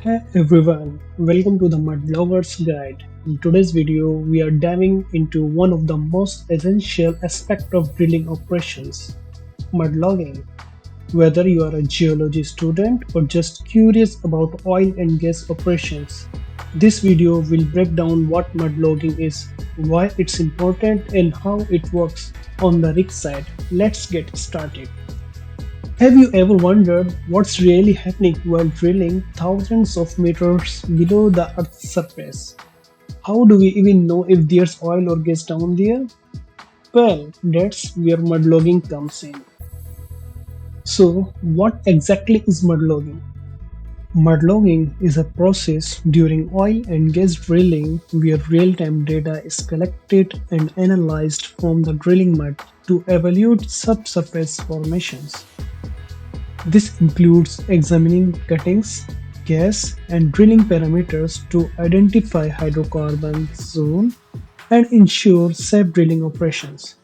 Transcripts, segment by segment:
Hey everyone, welcome to the Mudloggers Guide. In today's video, we are diving into one of the most essential aspects of drilling operations, mudlogging. Whether you are a geology student or just curious about oil and gas operations, this video will break down what mudlogging is, why it's important, and how it works on the rig side. Let's get started. Have you ever wondered what's really happening while drilling thousands of meters below the Earth's surface? How do we even know if there's oil or gas down there? Well, that's where mudlogging comes in. So, what exactly is mudlogging? Mudlogging is a process during oil and gas drilling where real time data is collected and analyzed from the drilling mud to evaluate subsurface formations. This includes examining cuttings, gas, and drilling parameters to identify hydrocarbon zone and ensure safe drilling operations.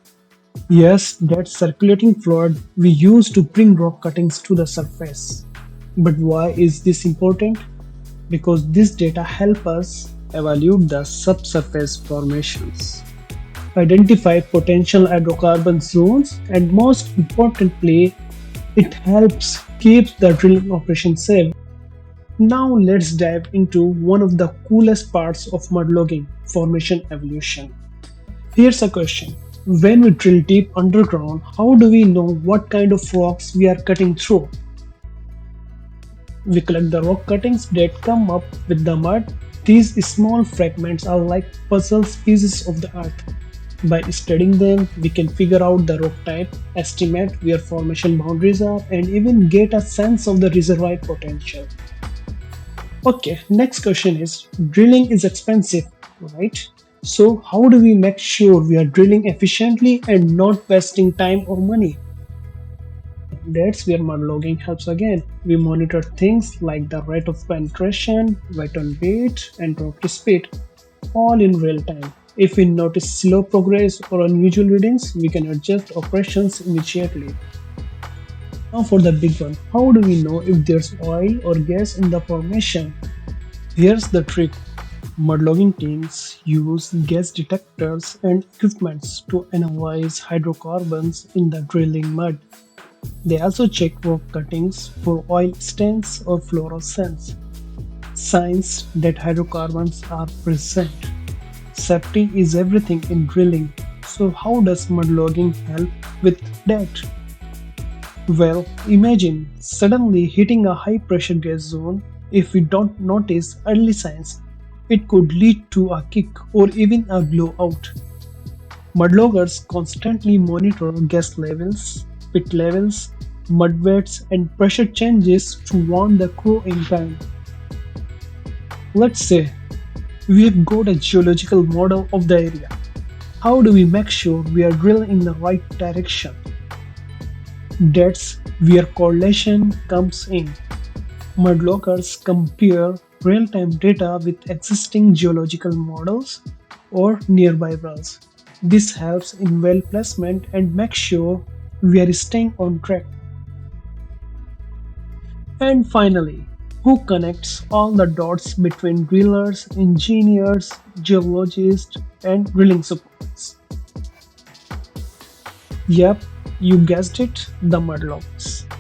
Yes, that circulating fluid we use to bring rock cuttings to the surface. But why is this important? Because this data help us evaluate the subsurface formations, identify potential hydrocarbon zones, and most importantly, it helps keep the drilling operation safe. Now let's dive into one of the coolest parts of mudlogging, formation evolution. Here's a question. When we drill deep underground, how do we know what kind of rocks we are cutting through? We collect the rock cuttings that come up with the mud. These small fragments are like puzzle pieces of the earth. By studying them, we can figure out the rock type, estimate where formation boundaries are, and even get a sense of the reservoir potential. Okay, next question is drilling is expensive, right? So, how do we make sure we are drilling efficiently and not wasting time or money? That's where mudlogging helps again. We monitor things like the rate of penetration, wet on weight, and rock speed, all in real time. If we notice slow progress or unusual readings, we can adjust operations immediately. Now for the big one, how do we know if there's oil or gas in the formation? Here's the trick. Mudlogging teams use gas detectors and equipments to analyze hydrocarbons in the drilling mud. They also check rock cuttings for oil stains or fluorescence, signs that hydrocarbons are present. Safety is everything in drilling. So how does mudlogging help with that? Well, imagine suddenly hitting a high pressure gas zone. If we don't notice early signs, it could lead to a kick or even a blowout. Mudloggers constantly monitor gas levels, pit levels, mud weights, and pressure changes to warn the crew in time. Let's say we've got a geological model of the area. How do we make sure we are drilling in the right direction? That's where correlation comes in. Mudloggers compare real-time data with existing geological models or nearby wells. This helps in well placement and makes sure we are staying on track. And finally, who connects all the dots between drillers, engineers, geologists, and drilling supports? Yep, you guessed it, the mudloggers.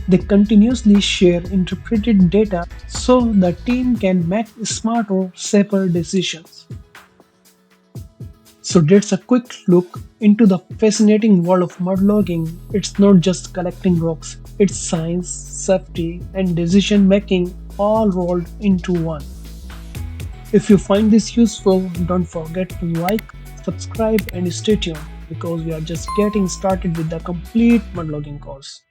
They continuously share interpreted data so the team can make smarter, safer decisions. So that's a quick look into the fascinating world of mudlogging. It's not just collecting rocks, it's science, safety, and decision making all rolled into one. If you find this useful, don't forget to like, subscribe, and stay tuned because we are just getting started with the complete mudlogging course.